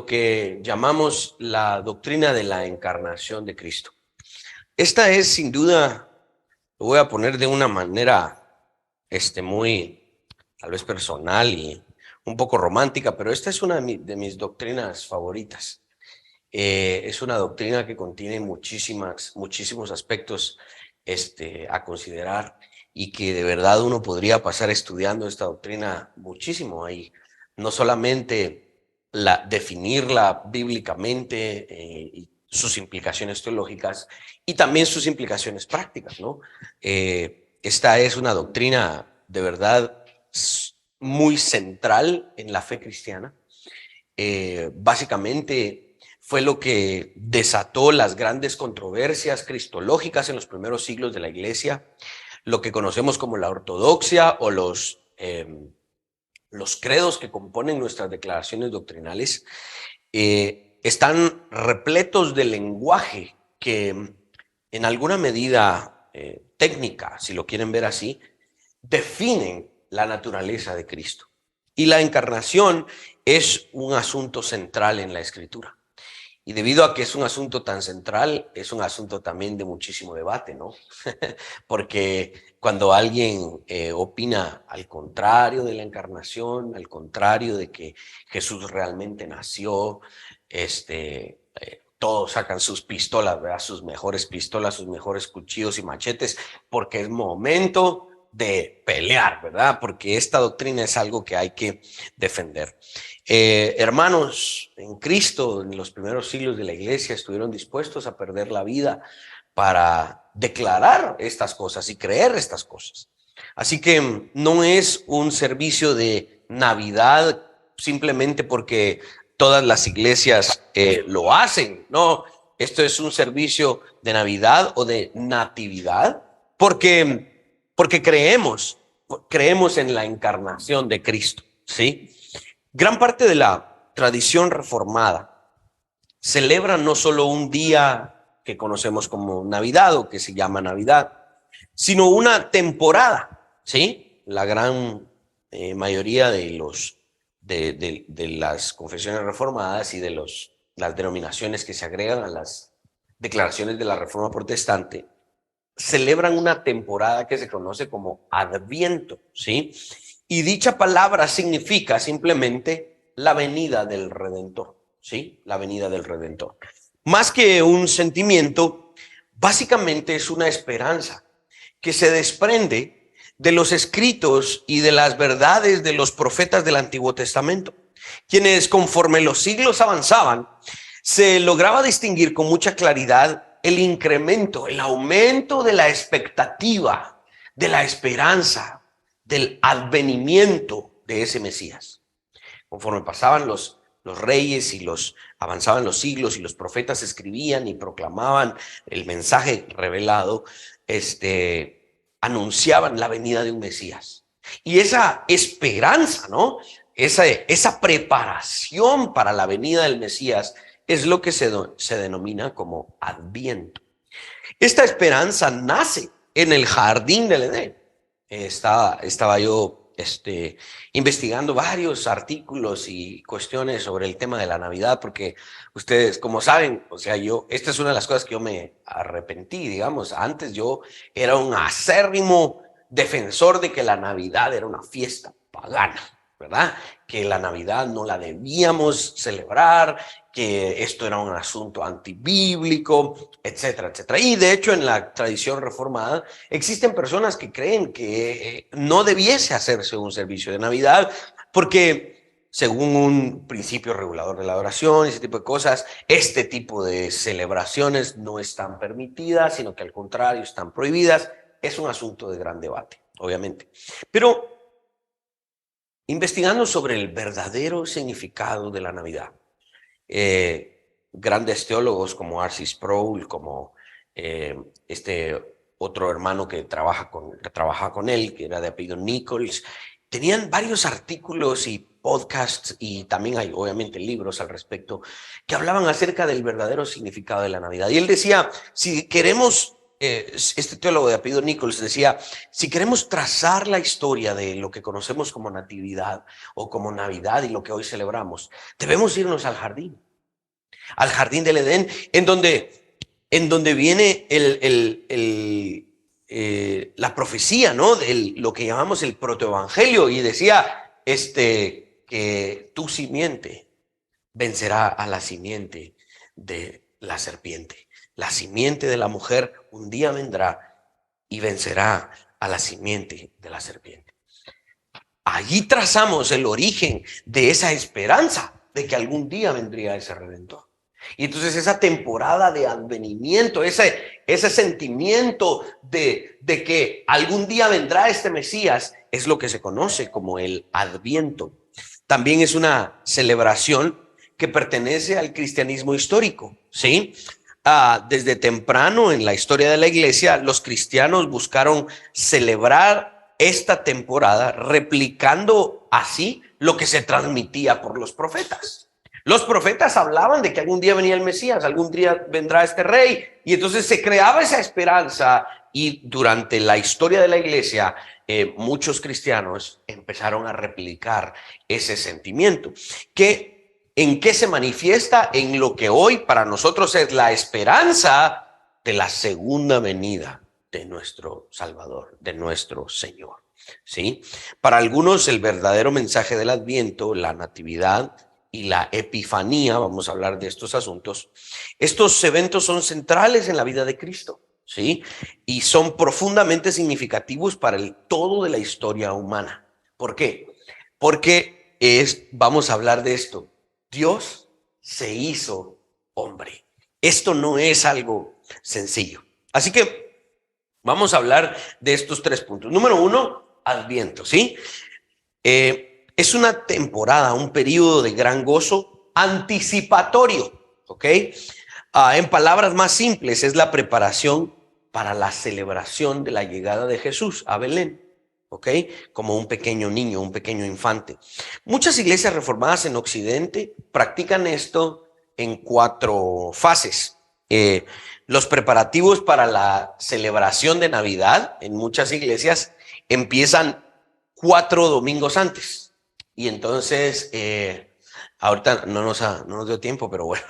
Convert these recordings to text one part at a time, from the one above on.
lo que llamamos la doctrina de la encarnación de Cristo. Esta es sin duda, lo voy a poner de una manera muy tal vez personal y un poco romántica, pero esta es una de mis doctrinas favoritas. Es una doctrina que contiene muchísimos aspectos a considerar y que de verdad uno podría pasar estudiando esta doctrina muchísimo ahí. No solamente definirla bíblicamente y sus implicaciones teológicas y también sus implicaciones prácticas, ¿no? Esta es una doctrina de verdad muy central en la fe cristiana. Básicamente fue lo que desató las grandes controversias cristológicas en los primeros siglos de la Iglesia, lo que conocemos como la ortodoxia o los credos que componen nuestras declaraciones doctrinales. Están repletos de lenguaje que en alguna medida técnica, si lo quieren ver así, definen la naturaleza de Cristo. Y la encarnación es un asunto central en la Escritura. Y debido a que es un asunto tan central, es un asunto también de muchísimo debate, ¿no? Porque cuando alguien opina al contrario de la encarnación, al contrario de que Jesús realmente nació, todos sacan sus pistolas, ¿verdad? Sus mejores pistolas, sus mejores cuchillos y machetes, porque es momento de pelear, ¿verdad? Porque esta doctrina es algo que hay que defender. Hermanos en Cristo en los primeros siglos de la iglesia estuvieron dispuestos a perder la vida para declarar estas cosas y creer estas cosas. Así que no es un servicio de Navidad simplemente porque todas las iglesias lo hacen, no. Esto es un servicio de Navidad o de natividad porque creemos en la encarnación de Cristo, ¿sí? Gran parte de la tradición reformada celebra no solo un día que conocemos como Navidad o que se llama Navidad, sino una temporada, ¿sí? La gran mayoría de las confesiones reformadas y de las denominaciones que se agregan a las declaraciones de la Reforma Protestante celebran una temporada que se conoce como Adviento, ¿sí? Y dicha palabra significa simplemente la venida del Redentor, ¿sí? La venida del Redentor. Más que un sentimiento, básicamente es una esperanza que se desprende de los escritos y de las verdades de los profetas del Antiguo Testamento, quienes conforme los siglos avanzaban, se lograba distinguir con mucha claridad el incremento, el aumento de la expectativa, de la esperanza, del advenimiento de ese Mesías. Conforme pasaban los reyes y avanzaban los siglos y los profetas escribían y proclamaban el mensaje revelado, anunciaban la venida de un Mesías. Y esa esperanza, ¿no? Esa preparación para la venida del Mesías es lo que se denomina como Adviento. Esta esperanza nace en el jardín del Edén. Estaba yo investigando varios artículos y cuestiones sobre el tema de la Navidad, porque ustedes, como saben, o sea, esta es una de las cosas que yo me arrepentí, digamos. Antes yo era un acérrimo defensor de que la Navidad era una fiesta pagana, ¿verdad? Que la Navidad no la debíamos celebrar, que esto era un asunto antibíblico, etcétera, etcétera. Y de hecho en la tradición reformada existen personas que creen que no debiese hacerse un servicio de Navidad porque según un principio regulador de la adoración y ese tipo de cosas, este tipo de celebraciones no están permitidas, sino que al contrario están prohibidas. Es un asunto de gran debate, obviamente. Pero investigando sobre el verdadero significado de la Navidad, grandes teólogos como R.C. Sproul, como otro hermano que trabaja con él, que era de apellido Nichols, tenían varios artículos y podcasts, y también hay obviamente libros al respecto, que hablaban acerca del verdadero significado de la Navidad. Y él decía, si queremos este teólogo de apellido Nichols decía, si queremos trazar la historia de lo que conocemos como natividad o como Navidad y lo que hoy celebramos, debemos irnos al jardín del Edén, en donde viene la profecía, ¿no? De lo que llamamos el protoevangelio, y decía que tu simiente vencerá a la simiente de la serpiente. La simiente de la mujer un día vendrá y vencerá a la simiente de la serpiente. Allí trazamos el origen de esa esperanza de que algún día vendría ese Redentor. Y entonces esa temporada de advenimiento, ese sentimiento de que algún día vendrá este Mesías, es lo que se conoce como el Adviento. También es una celebración que pertenece al cristianismo histórico, ¿sí? Desde temprano en la historia de la iglesia, los cristianos buscaron celebrar esta temporada replicando así lo que se transmitía por los profetas. Los profetas hablaban de que algún día venía el Mesías, algún día vendrá este rey, y entonces se creaba esa esperanza, y durante la historia de la iglesia muchos cristianos empezaron a replicar ese sentimiento. ¿En qué se manifiesta? En lo que hoy para nosotros es la esperanza de la segunda venida de nuestro Salvador, de nuestro Señor, ¿sí? Para algunos el verdadero mensaje del Adviento, la Natividad y la Epifanía, vamos a hablar de estos asuntos, estos eventos son centrales en la vida de Cristo, ¿sí? Y son profundamente significativos para el todo de la historia humana. ¿Por qué? Porque vamos a hablar de esto, Dios se hizo hombre. Esto no es algo sencillo. Así que vamos a hablar de estos 3 puntos. Número 1, Adviento, ¿sí? Es una temporada, un periodo de gran gozo anticipatorio, ¿ok? En palabras más simples, es la preparación para la celebración de la llegada de Jesús a Belén, ¿ok? Como un pequeño niño, un pequeño infante. Muchas iglesias reformadas en Occidente practican esto en 4 fases. Los preparativos para la celebración de Navidad en muchas iglesias empiezan 4 domingos antes. Y entonces, ahorita no nos dio tiempo, pero bueno,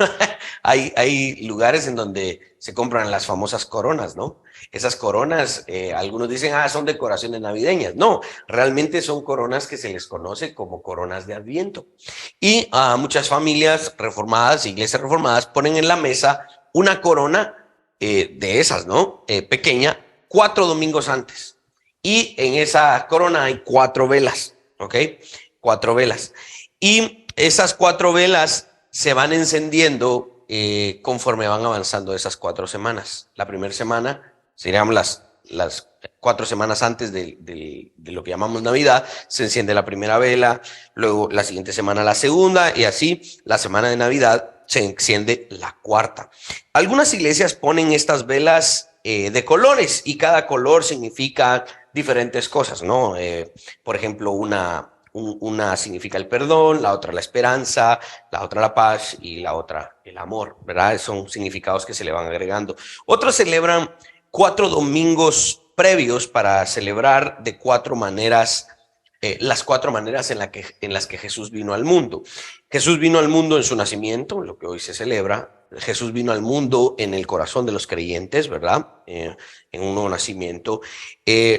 hay lugares en donde se compran las famosas coronas, ¿no? Esas coronas, algunos dicen, son decoraciones navideñas. No, realmente son coronas que se les conoce como coronas de Adviento. Y muchas familias reformadas, iglesias reformadas, ponen en la mesa una corona de esas, ¿no? Pequeña, 4 domingos antes. Y en esa corona hay 4 velas, ¿ok? 4 velas. Y esas 4 velas se van encendiendo conforme van avanzando esas 4 semanas. La primera semana serían las 4 semanas antes de lo que llamamos Navidad, se enciende la primera vela, luego la siguiente semana la segunda, y así la semana de Navidad se enciende la cuarta. Algunas iglesias ponen estas velas de colores, y cada color significa diferentes cosas, ¿no? Por ejemplo, una significa el perdón, la otra la esperanza, la otra la paz y la otra el amor, ¿verdad? Son significados que se le van agregando. Otros celebran 4 domingos previos para celebrar de 4 maneras, las 4 maneras en las que Jesús vino al mundo. Jesús vino al mundo en su nacimiento, lo que hoy se celebra. Jesús vino al mundo en el corazón de los creyentes, ¿verdad? En un nuevo nacimiento.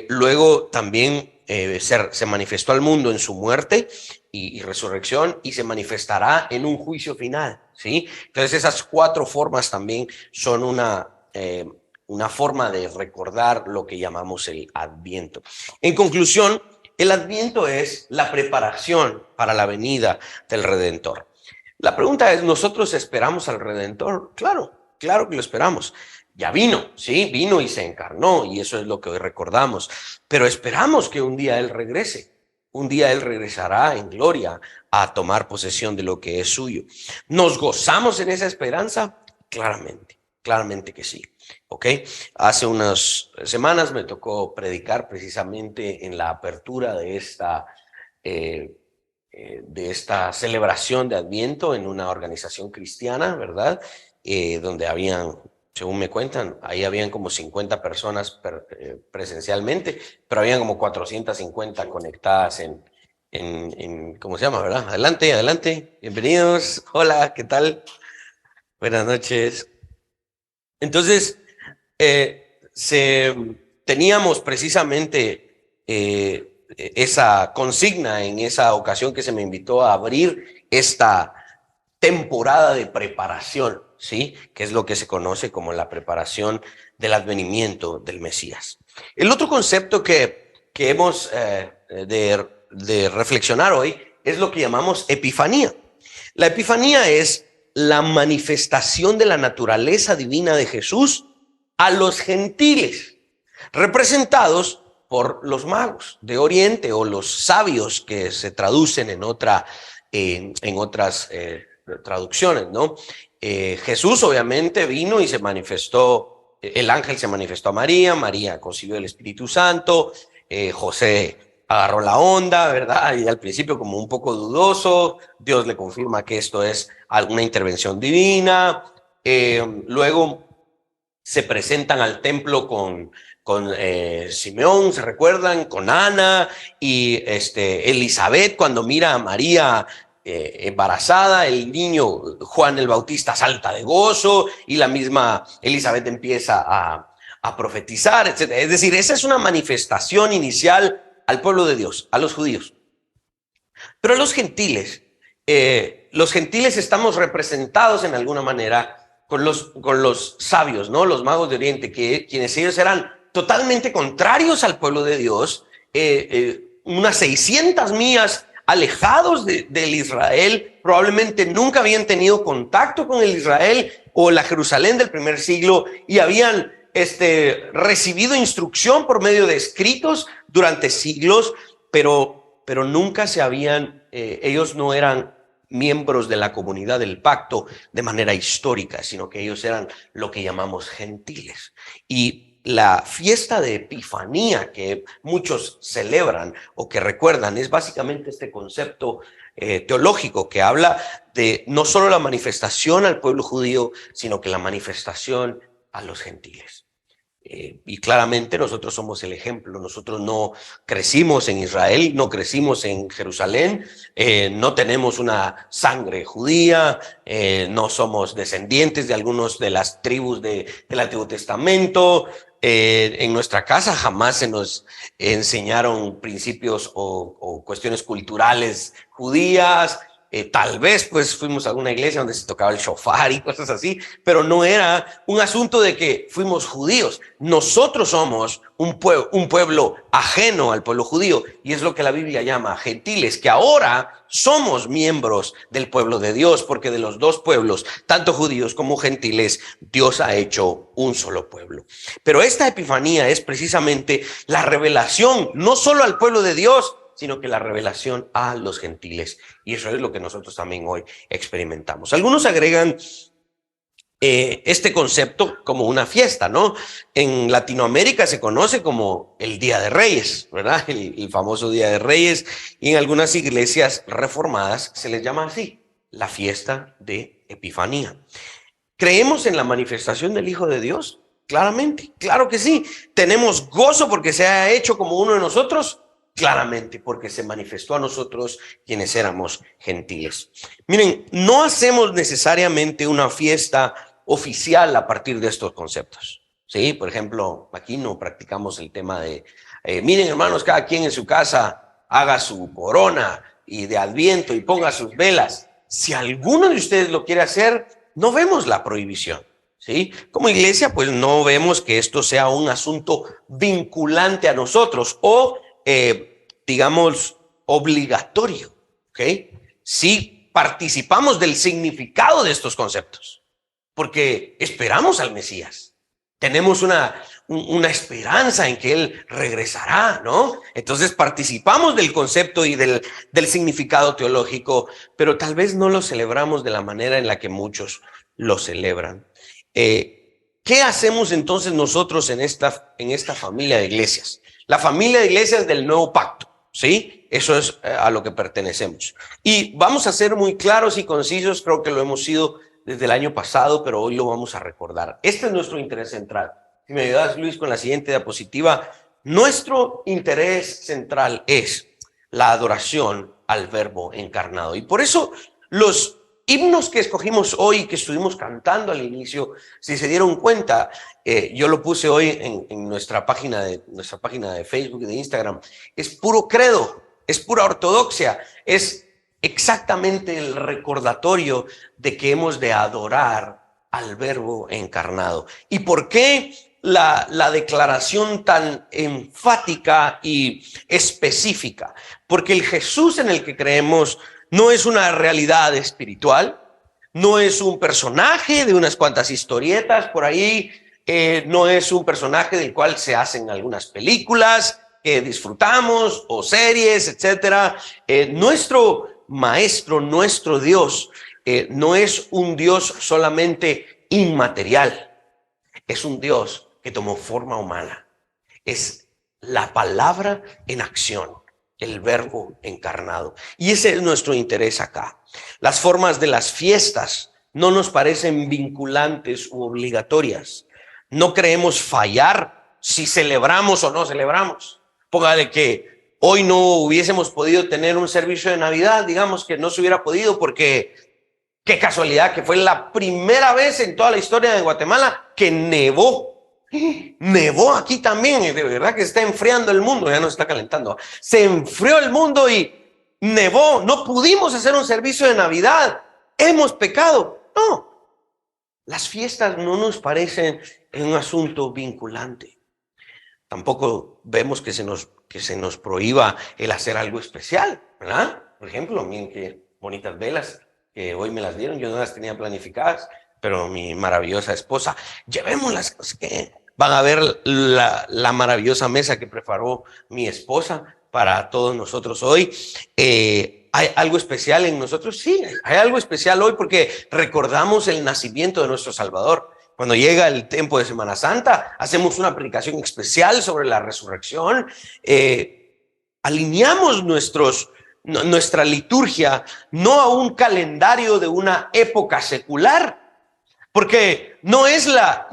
Luego también se manifestó al mundo en su muerte y resurrección, y se manifestará en un juicio final, ¿sí? Entonces esas 4 formas también son una forma de recordar lo que llamamos el Adviento. En conclusión, el Adviento es la preparación para la venida del Redentor. La pregunta es, ¿nosotros esperamos al Redentor? Claro, claro que lo esperamos. Ya vino, sí, vino y se encarnó, y eso es lo que hoy recordamos. Pero esperamos que un día Él regrese. Un día Él regresará en gloria a tomar posesión de lo que es suyo. ¿Nos gozamos en esa esperanza? Claramente, claramente que sí. ¿Ok? Hace unas semanas me tocó predicar precisamente en la apertura de esta celebración de Adviento en una organización cristiana, ¿verdad? Donde habían según me cuentan, ahí habían como 50 personas presencialmente, pero habían como 450 conectadas ¿cómo se llama, verdad? Adelante, adelante, bienvenidos, hola, ¿qué tal? Buenas noches. Entonces, teníamos precisamente esa consigna en esa ocasión que se me invitó a abrir esta temporada de preparación, ¿sí? Que es lo que se conoce como la preparación del advenimiento del Mesías. El otro concepto que hemos de reflexionar hoy es lo que llamamos epifanía. La epifanía es la manifestación de la naturaleza divina de Jesús a los gentiles, representados por los magos de Oriente o los sabios que se traducen en otras traducciones, ¿no? Jesús obviamente vino y se manifestó, el ángel se manifestó a María, María concibió el Espíritu Santo, José agarró la onda, ¿verdad? Y al principio como un poco dudoso, Dios le confirma que esto es alguna intervención divina, luego se presentan al templo con Simeón, ¿se recuerdan? Con Ana y Elizabeth cuando mira a María embarazada, el niño Juan el Bautista salta de gozo y la misma Elizabeth empieza a profetizar, etc. Es decir, esa es una manifestación inicial al pueblo de Dios, a los judíos. Pero a los gentiles estamos representados en alguna manera con los sabios, ¿no? Los magos de Oriente, quienes ellos eran totalmente contrarios al pueblo de Dios, unas 600 millas alejados del Israel, probablemente nunca habían tenido contacto con el Israel o la Jerusalén del primer siglo y habían recibido instrucción por medio de escritos durante siglos, pero nunca se habían, ellos no eran miembros de la comunidad del pacto de manera histórica, sino que ellos eran lo que llamamos gentiles. Y la fiesta de Epifanía que muchos celebran o que recuerdan es básicamente este concepto teológico que habla de no solo la manifestación al pueblo judío, sino que la manifestación a los gentiles. Y claramente nosotros somos el ejemplo. Nosotros no crecimos en Israel, no crecimos en Jerusalén, no tenemos una sangre judía, no somos descendientes de algunos de las tribus del Antiguo Testamento. En nuestra casa jamás se nos enseñaron principios o cuestiones culturales judías. Tal vez pues fuimos a alguna iglesia donde se tocaba el shofar y cosas así, pero no era un asunto de que fuimos judíos. Nosotros somos un pueblo ajeno al pueblo judío y es lo que la Biblia llama gentiles, que ahora somos miembros del pueblo de Dios, porque de los dos pueblos, tanto judíos como gentiles, Dios ha hecho un solo pueblo. Pero esta epifanía es precisamente la revelación, no solo al pueblo de Dios, sino que la revelación a los gentiles. Y eso es lo que nosotros también hoy experimentamos. Algunos agregan este concepto como una fiesta, ¿no? En Latinoamérica se conoce como el Día de Reyes, ¿verdad? El famoso Día de Reyes. Y en algunas iglesias reformadas se les llama así, la fiesta de Epifanía. ¿Creemos en la manifestación del Hijo de Dios? Claramente, claro que sí. ¿Tenemos gozo porque se ha hecho como uno de nosotros? Claramente, porque se manifestó a nosotros quienes éramos gentiles. Miren, no hacemos necesariamente una fiesta oficial a partir de estos conceptos. Sí, por ejemplo, aquí no practicamos el tema de, miren hermanos, cada quien en su casa haga su corona y de Adviento y ponga sus velas. Si alguno de ustedes lo quiere hacer, no vemos la prohibición. ¿Sí? Como iglesia, pues no vemos que esto sea un asunto vinculante a nosotros o digamos, obligatorio, ¿ok? Sí participamos del significado de estos conceptos, porque esperamos al Mesías. Tenemos una esperanza en que Él regresará, ¿no? Entonces participamos del concepto y del significado teológico, pero tal vez no lo celebramos de la manera en la que muchos lo celebran. ¿Qué hacemos entonces nosotros en esta familia de iglesias? La familia de iglesias del nuevo pacto, ¿sí? Eso es a lo que pertenecemos. Y vamos a ser muy claros y concisos, creo que lo hemos sido desde el año pasado, pero hoy lo vamos a recordar. Este es nuestro interés central. Si me ayudas, Luis, con la siguiente diapositiva. Nuestro interés central es la adoración al Verbo encarnado. Y por eso los himnos que escogimos hoy, que estuvimos cantando al inicio, si se dieron cuenta, yo lo puse hoy en nuestra página de Facebook y de Instagram, es puro credo, es pura ortodoxia, es exactamente el recordatorio de que hemos de adorar al Verbo encarnado. ¿Y por qué la declaración tan enfática y específica? Porque el Jesús en el que creemos no es una realidad espiritual, no es un personaje de unas cuantas historietas por ahí, no es un personaje del cual se hacen algunas películas que disfrutamos o series, etcétera. Nuestro Maestro, nuestro Dios, no es un Dios solamente inmaterial, es un Dios que tomó forma humana. Es la palabra en acción, el Verbo encarnado. Y ese es nuestro interés acá. Las formas de las fiestas no nos parecen vinculantes u obligatorias. No creemos fallar si celebramos o no celebramos. Póngale que hoy no hubiésemos podido tener un servicio de Navidad, digamos que no se hubiera podido porque qué casualidad que fue la primera vez en toda la historia de Guatemala que nevó. Nevó aquí también, de verdad que se está enfriando el mundo, ya no está calentando. Se enfrió el mundo y nevó. No pudimos hacer un servicio de Navidad. Hemos pecado. No, las fiestas no nos parecen un asunto vinculante. Tampoco vemos que se nos prohíba el hacer algo especial, ¿verdad? Por ejemplo, miren qué bonitas velas que hoy me las dieron. Yo no las tenía planificadas, pero mi maravillosa esposa, llevémoslas, que van a ver la maravillosa mesa que preparó mi esposa para todos nosotros hoy. ¿Hay algo especial en nosotros? Sí, hay algo especial hoy porque recordamos el nacimiento de nuestro Salvador. Cuando llega el tiempo de Semana Santa, hacemos una predicación especial sobre la resurrección. Alineamos nuestra liturgia no a un calendario de una época secular, porque no es la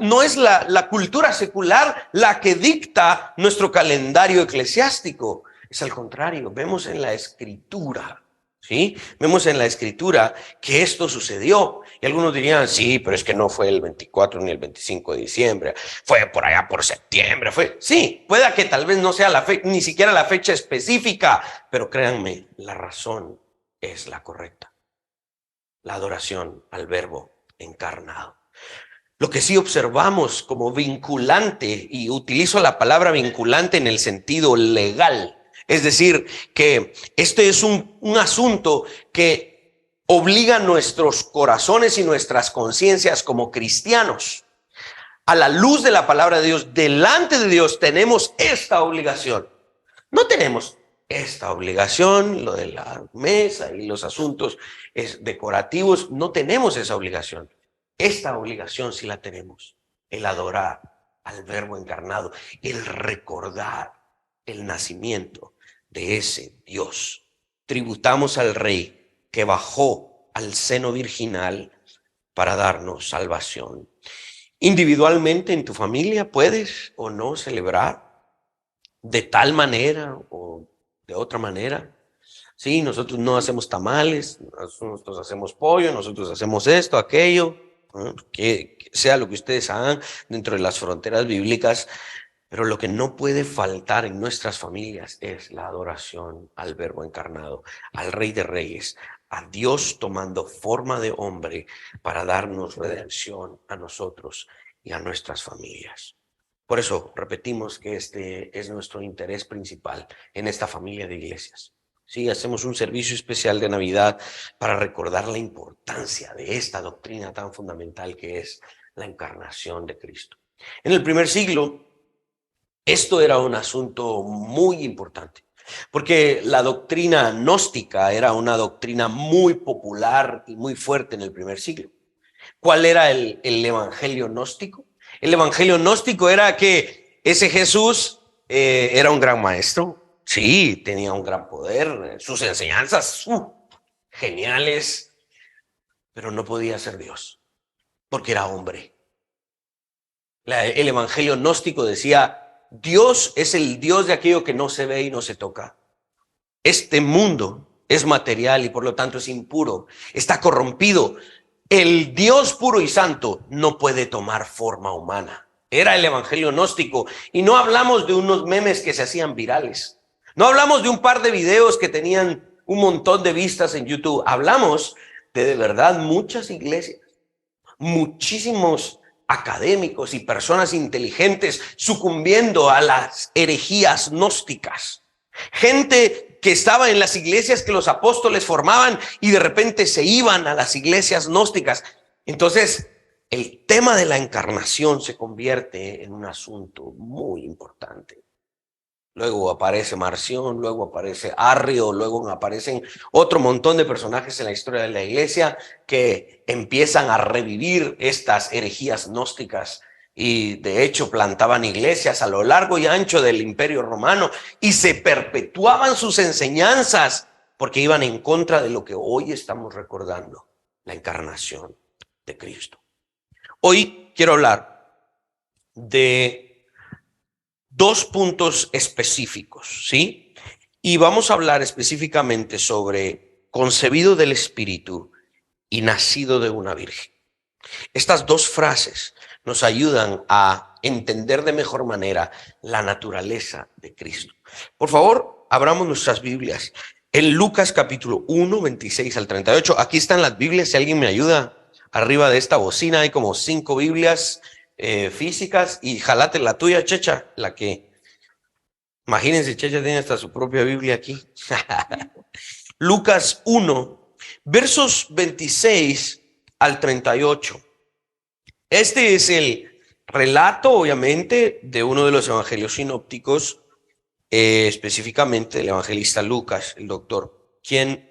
cultura secular la que dicta nuestro calendario eclesiástico. Es al contrario, vemos en la Escritura, ¿sí? Vemos en la Escritura que esto sucedió. Y algunos dirían, sí, pero es que no fue el 24 ni el 25 de diciembre, fue por allá por septiembre, fue. Sí, pueda que tal vez no sea ni siquiera la fecha específica, pero créanme, la razón es la correcta. La adoración al Verbo encarnado. Lo que sí observamos como vinculante, y utilizo la palabra vinculante en el sentido legal, es decir, que este es un asunto que obliga a nuestros corazones y nuestras conciencias como cristianos. A la luz de la palabra de Dios, delante de Dios, tenemos esta obligación. No tenemos esta obligación, lo de la mesa y los asuntos decorativos, no tenemos esa obligación. Esta obligación sí la tenemos, el adorar al Verbo encarnado, el recordar el nacimiento de ese Dios. Tributamos al Rey que bajó al seno virginal para darnos salvación. Individualmente en tu familia puedes o no celebrar de tal manera o de otra manera. Sí, nosotros no hacemos tamales, nosotros hacemos pollo, nosotros hacemos esto, aquello, que sea lo que ustedes hagan dentro de las fronteras bíblicas, pero lo que no puede faltar en nuestras familias es la adoración al Verbo encarnado, al Rey de Reyes, a Dios tomando forma de hombre para darnos redención a nosotros y a nuestras familias. Por eso repetimos que este es nuestro interés principal en esta familia de iglesias. Sí, hacemos un servicio especial de Navidad para recordar la importancia de esta doctrina tan fundamental que es la encarnación de Cristo. En el primer siglo, esto era un asunto muy importante, porque la doctrina gnóstica era una doctrina muy popular y muy fuerte en el primer siglo. ¿Cuál era el evangelio gnóstico? El evangelio gnóstico era que ese Jesús era un gran maestro. Sí, tenía un gran poder, sus enseñanzas geniales, pero no podía ser Dios. porque era hombre. El evangelio gnóstico decía, Dios es el Dios de aquello que no se ve y no se toca. Este mundo es material y por lo tanto es impuro, está corrompido. El Dios puro y santo no puede tomar forma humana. Era el evangelio gnóstico. Y no hablamos de unos memes que se hacían virales. No hablamos de un par de videos que tenían un montón de vistas en YouTube. Hablamos de verdad muchas iglesias, muchísimos académicos y personas inteligentes sucumbiendo a las herejías gnósticas. Gente que estaba en las iglesias que los apóstoles formaban y de repente se iban a las iglesias gnósticas. Entonces, el tema de la encarnación se convierte en un asunto muy importante. Luego aparece Marción, luego aparece Arrio, luego aparecen otro montón de personajes en la historia de la iglesia que empiezan a revivir estas herejías gnósticas y de hecho plantaban iglesias a lo largo y ancho del Imperio Romano y se perpetuaban sus enseñanzas porque iban en contra de lo que hoy estamos recordando, la encarnación de Cristo. Hoy quiero hablar de dos puntos específicos, ¿sí? Y vamos a hablar específicamente sobre concebido del Espíritu y nacido de una virgen. Estas dos frases nos ayudan a entender de mejor manera la naturaleza de Cristo. Por favor, abramos nuestras Biblias. En Lucas capítulo 1, 26 al 38. Aquí están las Biblias, si alguien me ayuda. Arriba de esta bocina hay como 5 Biblias físicas y jalate la tuya, Checha, la que... Imagínense, Checha tiene hasta su propia Biblia aquí. Lucas 1, versos 26 al 38. Este es el relato, obviamente, de uno de los evangelios sinópticos, específicamente el evangelista Lucas, el doctor, quien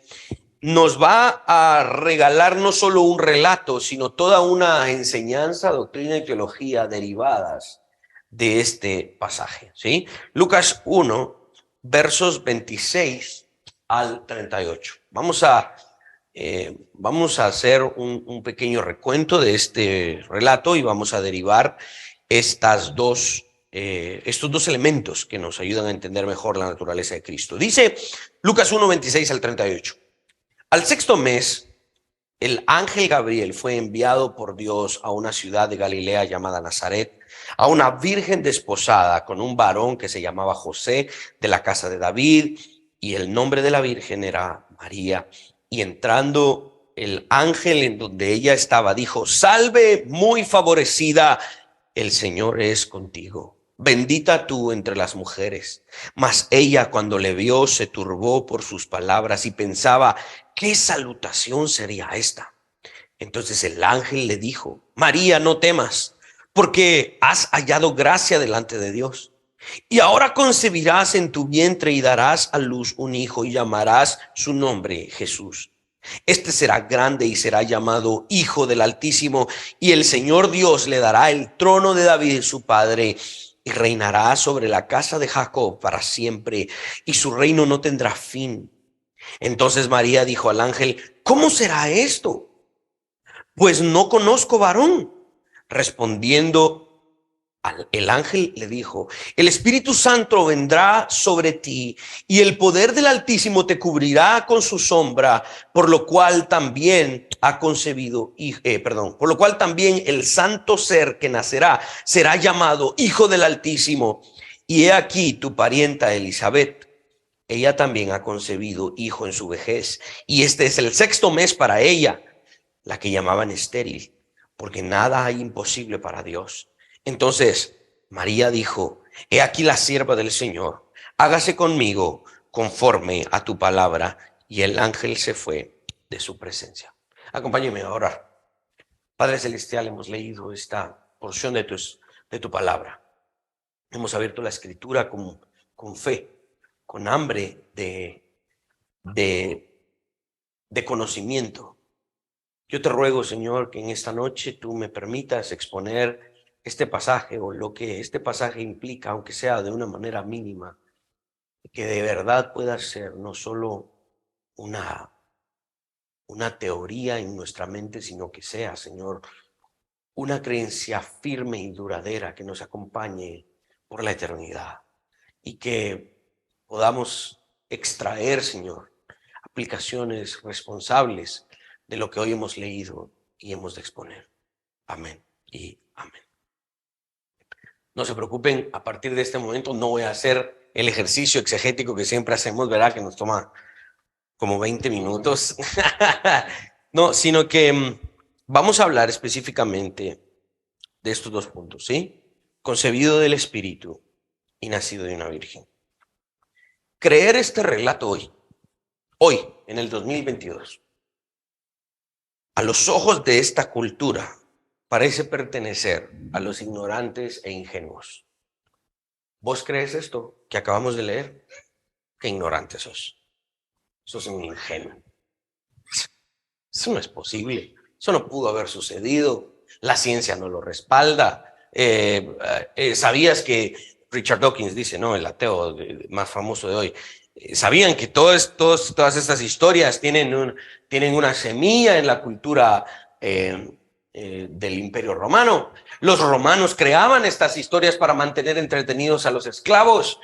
nos va a regalar no solo un relato, sino toda una enseñanza, doctrina y teología derivadas de este pasaje, ¿sí? Lucas 1, versos 26 al 38. Vamos a hacer un pequeño recuento de este relato y vamos a derivar estos dos elementos que nos ayudan a entender mejor la naturaleza de Cristo. Dice Lucas 1, 26 al 38. Al sexto mes, el ángel Gabriel fue enviado por Dios a una ciudad de Galilea llamada Nazaret, a una virgen desposada con un varón que se llamaba José, de la casa de David, y el nombre de la virgen era María. Y entrando el ángel en donde ella estaba, dijo: Salve, muy favorecida, el Señor es contigo. Bendita tú entre las mujeres. Mas ella, cuando le vio, se turbó por sus palabras y pensaba: ¿qué salutación sería esta? Entonces el ángel le dijo: María, no temas, porque has hallado gracia delante de Dios. Y ahora concebirás en tu vientre y darás a luz un hijo y llamarás su nombre Jesús. Este será grande y será llamado Hijo del Altísimo, y el Señor Dios le dará el trono de David su padre, y reinará sobre la casa de Jacob para siempre, y su reino no tendrá fin. Entonces María dijo al ángel: ¿cómo será esto? Pues no conozco varón. Respondiendo, el ángel le dijo: el Espíritu Santo vendrá sobre ti y el poder del Altísimo te cubrirá con su sombra, por lo cual también por lo cual también el santo ser que nacerá será llamado Hijo del Altísimo. Y he aquí tu parienta Elizabeth. Ella también ha concebido hijo en su vejez, y este es el sexto mes para ella, la que llamaban estéril, porque nada hay imposible para Dios. Entonces María dijo: he aquí la sierva del Señor, hágase conmigo conforme a tu palabra. Y el ángel se fue de su presencia. Acompáñeme a orar. Padre Celestial, hemos leído esta porción de tu palabra. Hemos abierto la escritura con fe, con hambre de conocimiento. Yo te ruego, Señor, que en esta noche tú me permitas exponer este pasaje o lo que este pasaje implica, aunque sea de una manera mínima, que de verdad pueda ser no solo una teoría en nuestra mente, sino que sea, Señor, una creencia firme y duradera que nos acompañe por la eternidad y que podamos extraer, Señor, aplicaciones responsables de lo que hoy hemos leído y hemos de exponer. Amén y amén. No se preocupen, a partir de este momento no voy a hacer el ejercicio exegético que siempre hacemos, ¿verdad? Que nos toma como 20 minutos. No, sino que vamos a hablar específicamente de estos dos puntos, ¿sí? Concebido del Espíritu y nacido de una virgen. Creer este relato hoy, en el 2022, a los ojos de esta cultura, parece pertenecer a los ignorantes e ingenuos. ¿Vos crees esto que acabamos de leer? Qué ignorante sos. Sos un ingenuo. Eso no es posible. Eso no pudo haber sucedido. La ciencia no lo respalda. ¿Sabías que Richard Dawkins dice, ¿no? El ateo más famoso de hoy. ¿Sabían que todas estas historias tienen una semilla en la cultura del Imperio Romano? Los romanos creaban estas historias para mantener entretenidos a los esclavos.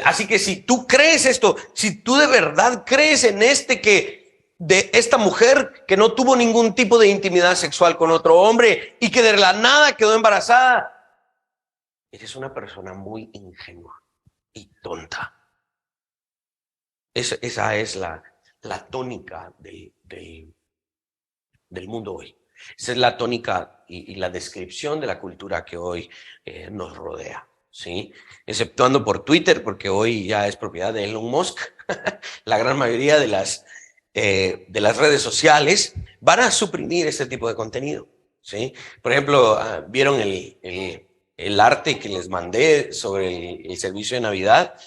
Así que si tú crees esto, si tú de verdad crees en de esta mujer que no tuvo ningún tipo de intimidad sexual con otro hombre y que de la nada quedó embarazada, eres una persona muy ingenua y tonta. Esa es la tónica del mundo hoy. Esa es la tónica y la descripción de la cultura que hoy nos rodea, ¿sí? Exceptuando por Twitter, porque hoy ya es propiedad de Elon Musk. La gran mayoría de las redes sociales van a suprimir este tipo de contenido, ¿sí? Por ejemplo, ¿vieron el arte que les mandé sobre el servicio de Navidad?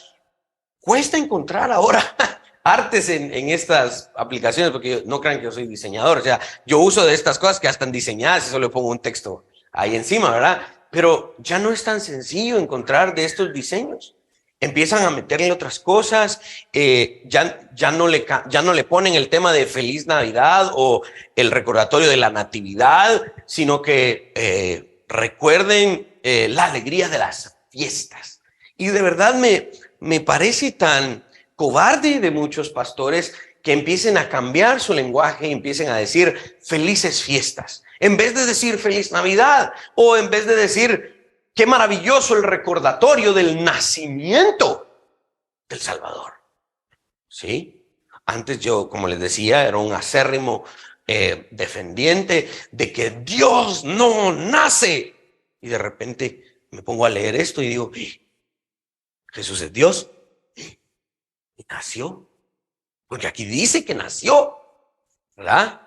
Cuesta encontrar ahora artes en estas aplicaciones, porque no crean que yo soy diseñador. O sea, yo uso de estas cosas que ya están diseñadas y solo le pongo un texto ahí encima, ¿verdad? Pero ya no es tan sencillo encontrar de estos diseños. Empiezan a meterle otras cosas, ya no le ponen el tema de Feliz Navidad o el recordatorio de la Natividad, sino que recuerden la alegría de las fiestas. Y de verdad me parece tan cobarde de muchos pastores que empiecen a cambiar su lenguaje y empiecen a decir felices fiestas, en vez de decir feliz Navidad, o en vez de decir qué maravilloso el recordatorio del nacimiento del Salvador. ¿Sí? Antes yo, como les decía, era un acérrimo defendiente de que Dios no nace. Y de repente me pongo a leer esto y digo, Jesús es Dios. Y nació. Porque aquí dice que nació, ¿verdad?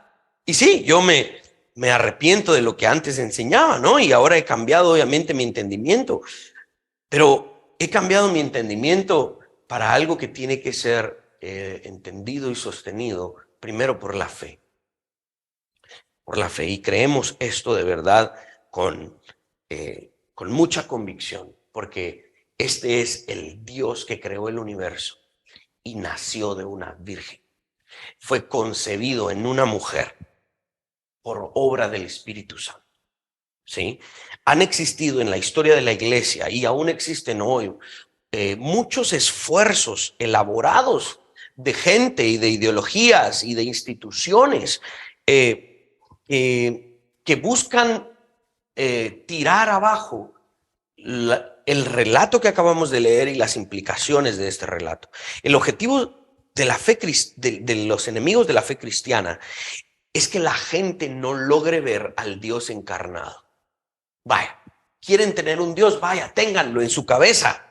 Y sí, yo me arrepiento de lo que antes enseñaba, ¿no? Y ahora he cambiado, obviamente, mi entendimiento. Pero he cambiado mi entendimiento para algo que tiene que ser entendido y sostenido primero por la fe. Por la fe. Y creemos esto de verdad con mucha convicción, porque este es el Dios que creó el universo y nació de una virgen. Fue concebido en una mujer por obra del Espíritu Santo. ¿Sí? Han existido en la historia de la iglesia y aún existen hoy muchos esfuerzos elaborados de gente y de ideologías y de instituciones que buscan tirar abajo el relato que acabamos de leer y las implicaciones de este relato. El objetivo de la fe de los enemigos de la fe cristiana es que la gente no logre ver al Dios encarnado. Vaya, quieren tener un Dios, vaya, ténganlo en su cabeza.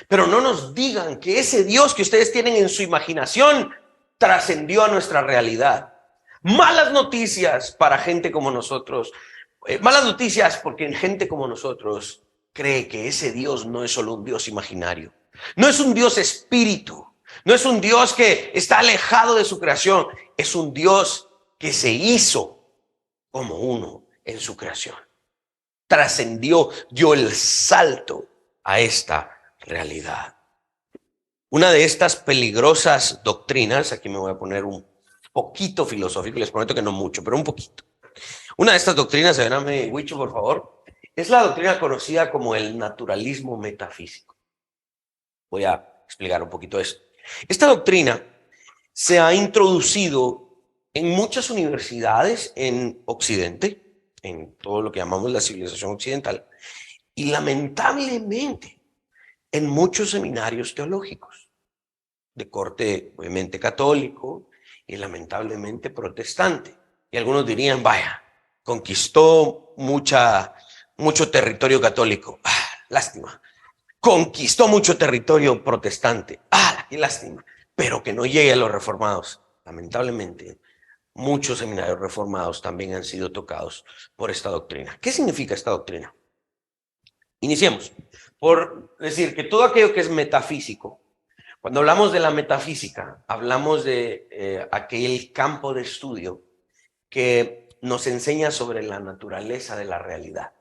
Pero no nos digan que ese Dios que ustedes tienen en su imaginación trascendió a nuestra realidad. Malas noticias para gente como nosotros. Malas noticias porque gente como nosotros cree que ese Dios no es solo un Dios imaginario. No es un Dios espíritu. No es un Dios que está alejado de su creación. Es un Dios que se hizo como uno en su creación. Trascendió, dio el salto a esta realidad. Una de estas peligrosas doctrinas, aquí me voy a poner un poquito filosófico, les prometo que no mucho, pero un poquito. Una de estas doctrinas, ayúdame, Huicho, por favor, es la doctrina conocida como el naturalismo metafísico. Voy a explicar un poquito eso. Esta doctrina se ha introducido en muchas universidades en Occidente, en todo lo que llamamos la civilización occidental, y lamentablemente en muchos seminarios teológicos, de corte obviamente católico y lamentablemente protestante. Y algunos dirían, vaya, conquistó mucho territorio católico. Ah, lástima. Conquistó mucho territorio protestante. Ah, qué lástima. Pero que no llegue a los reformados. Lamentablemente, muchos seminarios reformados también han sido tocados por esta doctrina. ¿Qué significa esta doctrina? Iniciemos por decir que todo aquello que es metafísico, cuando hablamos de la metafísica, hablamos de aquel campo de estudio que nos enseña sobre la naturaleza de la realidad.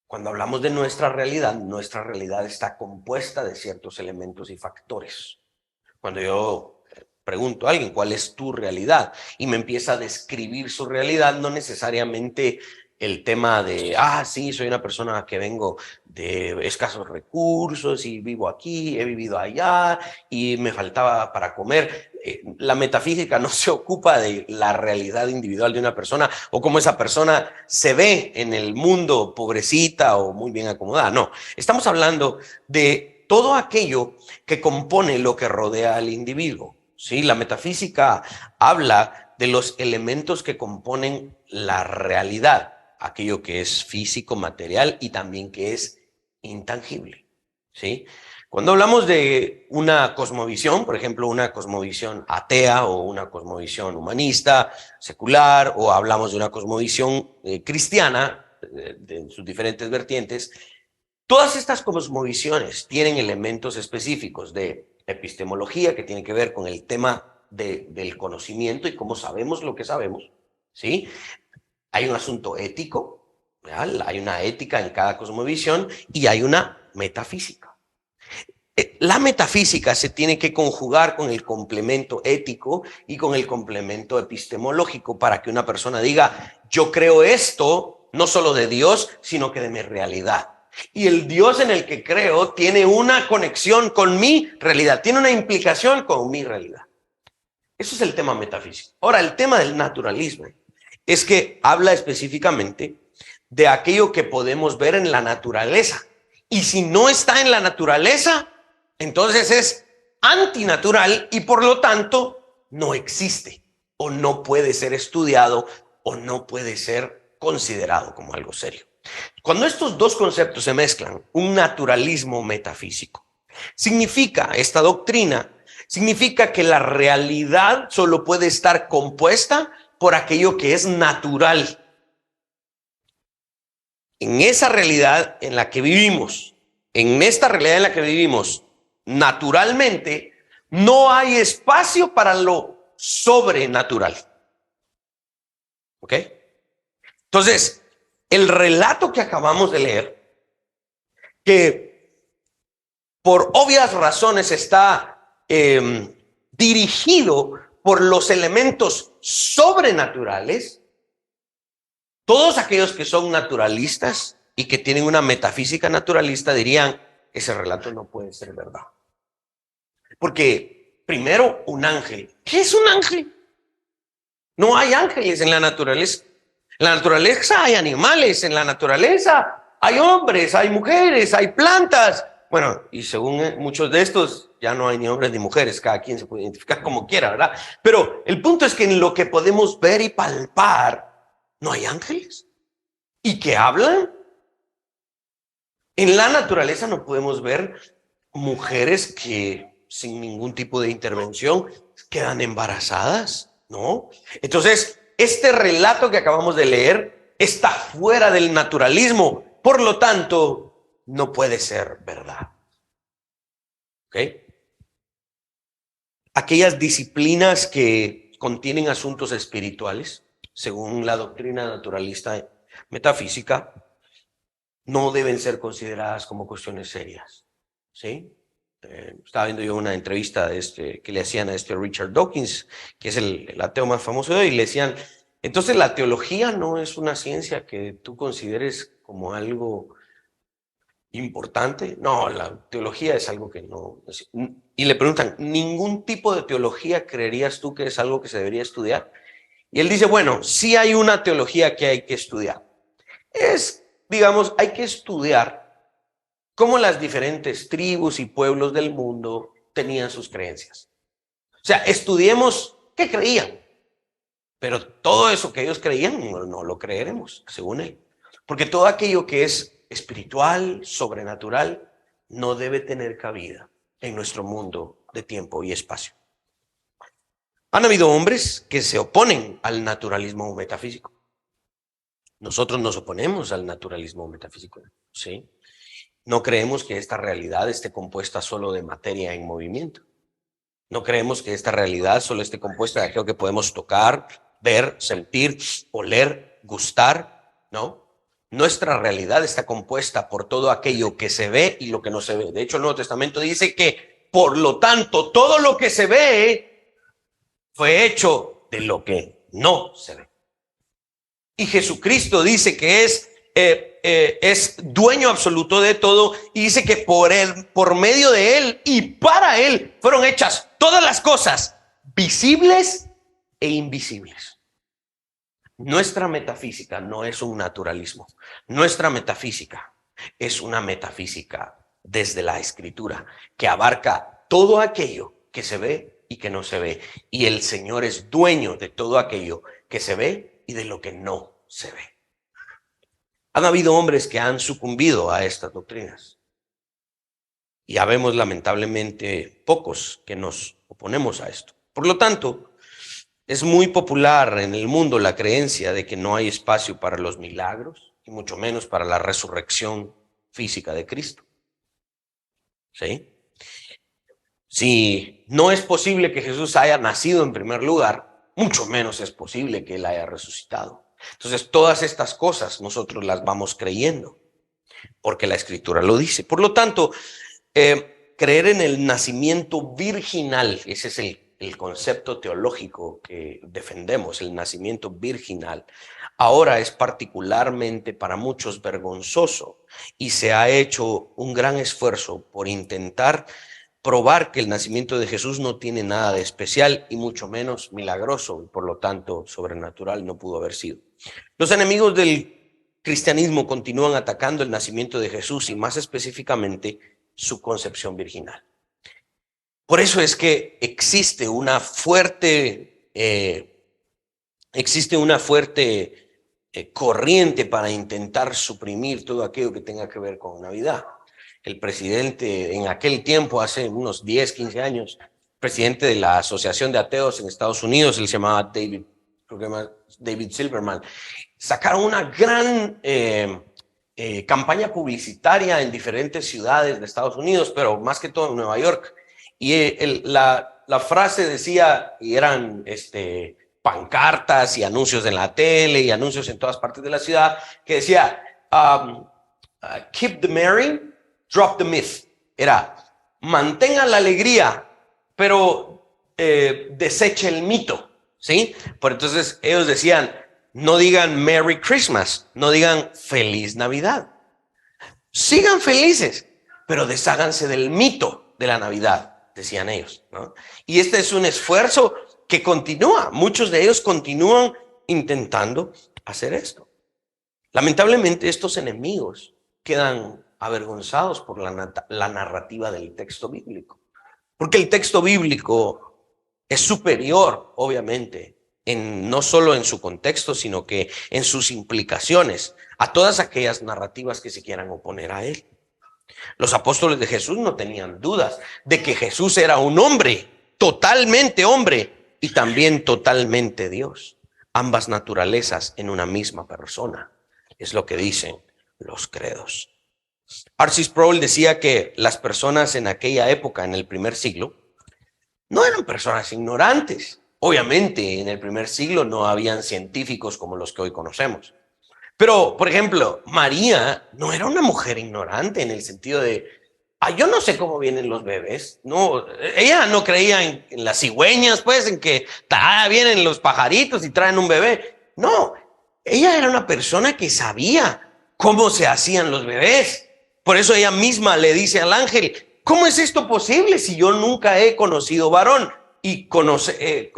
Cuando hablamos de nuestra realidad está compuesta de ciertos elementos y factores. Cuando yo pregunto a alguien cuál es tu realidad y me empieza a describir su realidad, no necesariamente el tema de, sí, soy una persona que vengo de escasos recursos y vivo aquí, he vivido allá y me faltaba para comer. La metafísica no se ocupa de la realidad individual de una persona o cómo esa persona se ve en el mundo, pobrecita o muy bien acomodada. No, estamos hablando de todo aquello que compone lo que rodea al individuo. ¿Sí? La metafísica habla de los elementos que componen la realidad, aquello que es físico, material y también que es intangible. ¿Sí? Cuando hablamos de una cosmovisión, por ejemplo, una cosmovisión atea o una cosmovisión humanista, secular, o hablamos de una cosmovisión cristiana, de sus diferentes vertientes, todas estas cosmovisiones tienen elementos específicos de epistemología que tienen que ver con el tema del conocimiento y cómo sabemos lo que sabemos, ¿sí? Hay un asunto ético, ¿verdad? Hay una ética en cada cosmovisión y hay una metafísica. La metafísica se tiene que conjugar con el complemento ético y con el complemento epistemológico para que una persona diga, yo creo esto no solo de Dios, sino que de mi realidad. Y el Dios en el que creo tiene una conexión con mi realidad, tiene una implicación con mi realidad. Eso es el tema metafísico. Ahora, el tema del naturalismo es que habla específicamente de aquello que podemos ver en la naturaleza. Y si no está en la naturaleza, entonces es antinatural y por lo tanto no existe o no puede ser estudiado o no puede ser considerado como algo serio. Cuando estos dos conceptos se mezclan, un naturalismo metafísico, significa esta doctrina, significa que la realidad solo puede estar compuesta por aquello que es natural. En esa realidad en la que vivimos, en esta realidad en la que vivimos, naturalmente, no hay espacio para lo sobrenatural. ¿Ok? Entonces, el relato que acabamos de leer, que por obvias razones está dirigido por los elementos sobrenaturales, todos aquellos que son naturalistas y que tienen una metafísica naturalista dirían, ese relato no puede ser verdad. Porque, primero, un ángel. ¿Qué es un ángel? No hay ángeles en la naturaleza. En la naturaleza hay animales, en la naturaleza hay hombres, hay mujeres, hay plantas. Bueno, y según muchos de estos, ya no hay ni hombres ni mujeres, cada quien se puede identificar como quiera, ¿verdad? Pero el punto es que en lo que podemos ver y palpar, no hay ángeles. ¿Y qué hablan? En la naturaleza no podemos ver mujeres que sin ningún tipo de intervención quedan embarazadas, ¿no? Entonces, este relato que acabamos de leer está fuera del naturalismo, por lo tanto, no puede ser verdad. ¿Ok? Aquellas disciplinas que contienen asuntos espirituales, según la doctrina naturalista metafísica, no deben ser consideradas como cuestiones serias, ¿sí? Estaba viendo yo una entrevista que le hacían a Richard Dawkins, que es el ateo más famoso de hoy, y le decían, Entonces la teología no es una ciencia que tú consideres como algo importante. No, la teología es algo que no. Y le preguntan, ¿ningún tipo de teología creerías tú que es algo que se debería estudiar? Y él dice, bueno, sí hay una teología que hay que estudiar. Digamos, hay que estudiar cómo las diferentes tribus y pueblos del mundo tenían sus creencias. O sea, estudiemos qué creían, pero todo eso que ellos creían no lo creeremos, según él. Porque todo aquello que es espiritual, sobrenatural, no debe tener cabida en nuestro mundo de tiempo y espacio. Han habido hombres que se oponen al naturalismo metafísico. Nosotros nos oponemos al naturalismo metafísico, ¿sí? No creemos que esta realidad esté compuesta solo de materia en movimiento. No creemos que esta realidad solo esté compuesta de aquello que podemos tocar, ver, sentir, oler, gustar, ¿no? Nuestra realidad está compuesta por todo aquello que se ve y lo que no se ve. De hecho, el Nuevo Testamento dice que, por lo tanto, todo lo que se ve fue hecho de lo que no se ve. Y Jesucristo dice que es dueño absoluto de todo, y dice que por él, por medio de él y para él fueron hechas todas las cosas, visibles e invisibles. Nuestra metafísica no es un naturalismo. Nuestra metafísica es una metafísica desde la Escritura, que abarca todo aquello que se ve y que no se ve. Y el Señor es dueño de todo aquello que se ve y de lo que no se ve. Han habido hombres que han sucumbido a estas doctrinas. Y ya vemos lamentablemente pocos que nos oponemos a esto. Por lo tanto, es muy popular en el mundo la creencia de que no hay espacio para los milagros y mucho menos para la resurrección física de Cristo. ¿Sí? Si no es posible que Jesús haya nacido en primer lugar, mucho menos es posible que Él haya resucitado. Entonces, todas estas cosas nosotros las vamos creyendo, porque la Escritura lo dice. Por lo tanto, creer en el nacimiento virginal, ese es el concepto teológico que defendemos, el nacimiento virginal, ahora es particularmente para muchos vergonzoso, y se ha hecho un gran esfuerzo por intentar probar que el nacimiento de Jesús no tiene nada de especial y mucho menos milagroso, y por lo tanto sobrenatural no pudo haber sido. Los enemigos del cristianismo continúan atacando el nacimiento de Jesús y más específicamente su concepción virginal. Por eso es que existe una fuerte corriente para intentar suprimir todo aquello que tenga que ver con Navidad. El presidente en aquel tiempo, hace unos 10, 15 años, presidente de la Asociación de Ateos en Estados Unidos, él se llamaba David Silverman, sacaron una gran campaña publicitaria en diferentes ciudades de Estados Unidos, pero más que todo en Nueva York. Y la frase decía, y eran pancartas y anuncios en la tele y anuncios en todas partes de la ciudad, que decía, keep the merry, drop the myth. Era, mantenga la alegría, pero deseche el mito, ¿sí? Por entonces ellos decían, no digan Merry Christmas, no digan Feliz Navidad. Sigan felices, pero desháganse del mito de la Navidad, decían ellos, ¿no? Y este es un esfuerzo que continúa. Muchos de ellos continúan intentando hacer esto. Lamentablemente, estos enemigos quedan avergonzados por la narrativa del texto bíblico, porque el texto bíblico es superior, obviamente, no solo en su contexto, sino que en sus implicaciones a todas aquellas narrativas que se quieran oponer a él. Los apóstoles de Jesús no tenían dudas de que Jesús era un hombre, totalmente hombre y también totalmente Dios. Ambas naturalezas en una misma persona, es lo que dicen los credos. R.C. Sproul decía que las personas en aquella época, en el primer siglo, no eran personas ignorantes. Obviamente, en el primer siglo no habían científicos como los que hoy conocemos. Pero, por ejemplo, María no era una mujer ignorante en el sentido de, yo no sé cómo vienen los bebés. No, ella no creía en las cigüeñas, pues, en que vienen los pajaritos y traen un bebé. No, ella era una persona que sabía cómo se hacían los bebés. Por eso ella misma le dice al ángel, ¿cómo es esto posible si yo nunca he conocido varón? Y conocer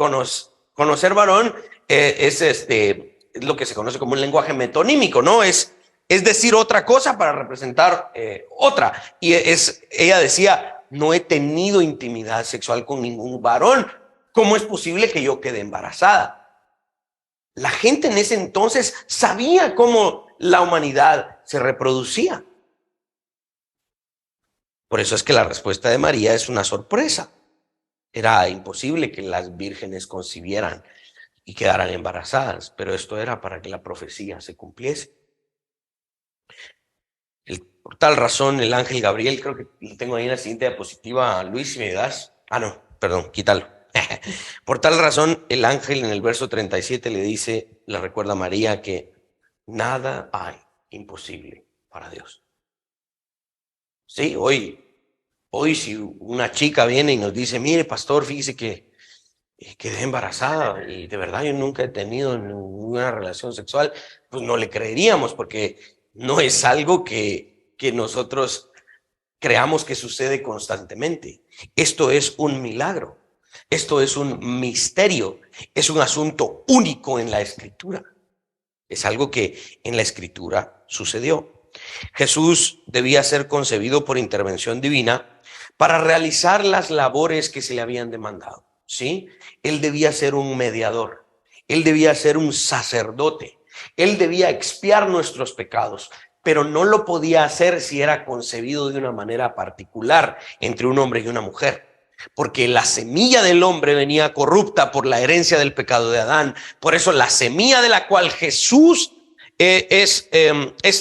varón es lo que se conoce como un lenguaje metonímico, ¿no? Es decir otra cosa para representar otra. Y ella decía, no he tenido intimidad sexual con ningún varón. ¿Cómo es posible que yo quede embarazada? La gente en ese entonces sabía cómo la humanidad se reproducía. Por eso es que la respuesta de María es una sorpresa. Era imposible que las vírgenes concibieran y quedaran embarazadas, pero esto era para que la profecía se cumpliese. Por tal razón, el ángel Gabriel, creo que lo tengo ahí en la siguiente diapositiva, Luis, si me das. Ah, no, perdón, quítalo. Por tal razón, el ángel en el verso 37 le recuerda a María que nada hay imposible para Dios. Sí, hoy si una chica viene y nos dice, mire, pastor, fíjese que quedé embarazada y de verdad yo nunca he tenido ninguna relación sexual, pues no le creeríamos porque no es algo que nosotros creamos que sucede constantemente. Esto es un milagro, esto es un misterio, es un asunto único en la Escritura. Es algo que en la Escritura sucedió. Jesús debía ser concebido por intervención divina para realizar las labores que se le habían demandado, ¿sí? Él debía ser un mediador, él debía ser un sacerdote, él debía expiar nuestros pecados, pero no lo podía hacer si era concebido de una manera particular entre un hombre y una mujer. Porque la semilla del hombre venía corrupta por la herencia del pecado de Adán. Por eso la semilla de la cual Jesús es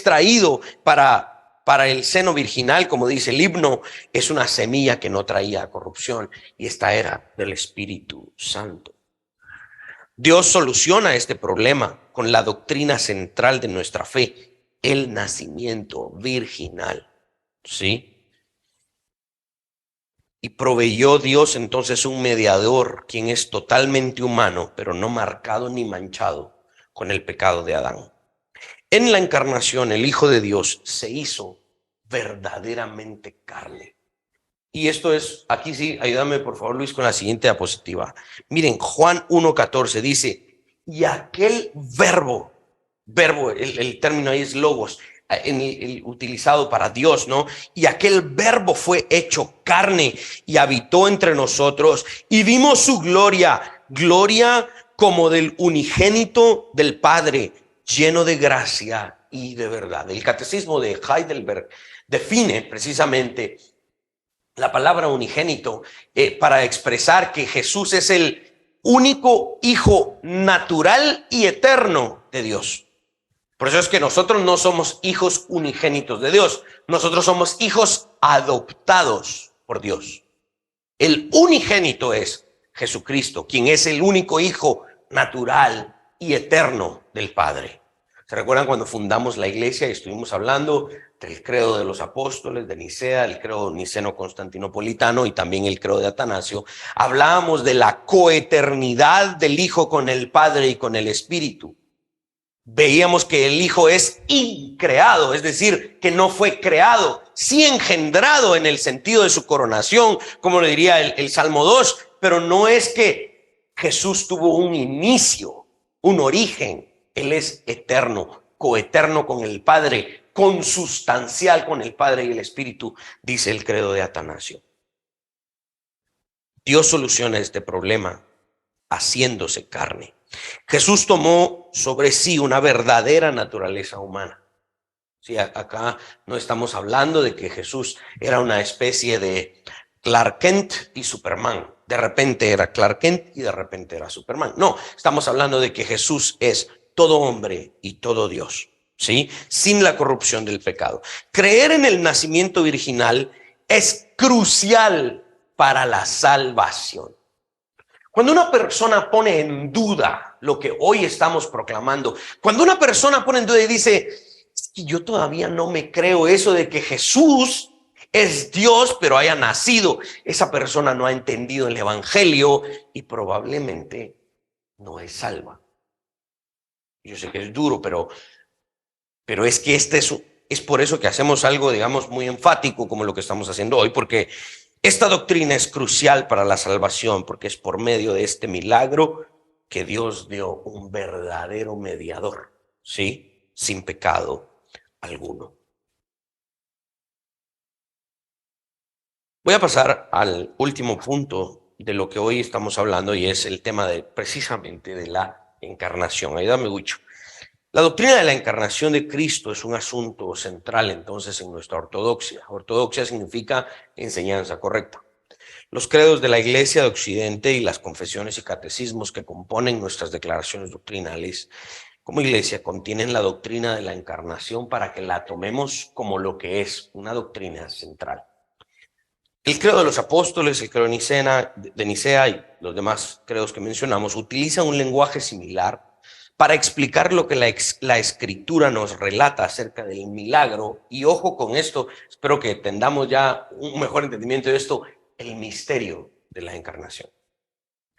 traído para el seno virginal, como dice el himno, es una semilla que no traía corrupción, y esta era del Espíritu Santo. Dios soluciona este problema con la doctrina central de nuestra fe, el nacimiento virginal, ¿sí? Y proveyó Dios entonces un mediador, quien es totalmente humano, pero no marcado ni manchado con el pecado de Adán. En la encarnación, el Hijo de Dios se hizo verdaderamente carne. Y esto es, aquí sí, ayúdame por favor Luis con la siguiente diapositiva. Miren, Juan 1:14 dice, y aquel verbo, el término ahí es logos, el utilizado para Dios, ¿no? Y aquel verbo fue hecho carne y habitó entre nosotros y vimos su gloria, gloria como del unigénito del Padre, lleno de gracia y de verdad. El catecismo de Heidelberg define precisamente la palabra unigénito para expresar que Jesús es el único hijo natural y eterno de Dios. Por eso es que nosotros no somos hijos unigénitos de Dios, nosotros somos hijos adoptados por Dios. El unigénito es Jesucristo, quien es el único hijo natural y eterno del Padre. ¿Se recuerdan cuando fundamos la iglesia y estuvimos hablando del credo de los apóstoles, de Nicea, el credo niceno-constantinopolitano y también el credo de Atanasio? Hablábamos de la coeternidad del Hijo con el Padre y con el Espíritu. Veíamos que el Hijo es increado, es decir, que no fue creado, sí engendrado en el sentido de su coronación, como le diría el Salmo 2, pero no es que Jesús tuvo un inicio, un origen. Él es eterno, coeterno con el Padre, consustancial con el Padre y el Espíritu, dice el credo de Atanasio. Dios soluciona este problema haciéndose carne. Jesús tomó sobre sí una verdadera naturaleza humana. Sí, acá no estamos hablando de que Jesús era una especie de Clark Kent y Superman. De repente era Clark Kent y de repente era Superman. No, estamos hablando de que Jesús es todo hombre y todo Dios, ¿sí? Sin la corrupción del pecado. Creer en el nacimiento virginal es crucial para la salvación. Cuando una persona pone en duda lo que hoy estamos proclamando, cuando una persona pone en duda y dice, yo todavía no me creo eso de que Jesús es Dios, pero haya nacido, esa persona no ha entendido el evangelio y probablemente no es salva. Yo sé que es duro, pero es que es por eso que hacemos algo, digamos, muy enfático como lo que estamos haciendo hoy, porque esta doctrina es crucial para la salvación, porque es por medio de este milagro que Dios dio un verdadero mediador, ¿sí? Sin pecado alguno. Voy a pasar al último punto de lo que hoy estamos hablando y es el tema de precisamente de la encarnación. Ayúdame, Wicho. La doctrina de la encarnación de Cristo es un asunto central entonces en nuestra ortodoxia. Ortodoxia significa enseñanza correcta. Los credos de la Iglesia de Occidente y las confesiones y catecismos que componen nuestras declaraciones doctrinales como Iglesia contienen la doctrina de la encarnación para que la tomemos como lo que es, una doctrina central. El credo de los apóstoles, el credo de Nicea y los demás credos que mencionamos utilizan un lenguaje similar para explicar lo que la escritura nos relata acerca del milagro. Y ojo con esto, espero que tengamos ya un mejor entendimiento de esto, el misterio de la encarnación.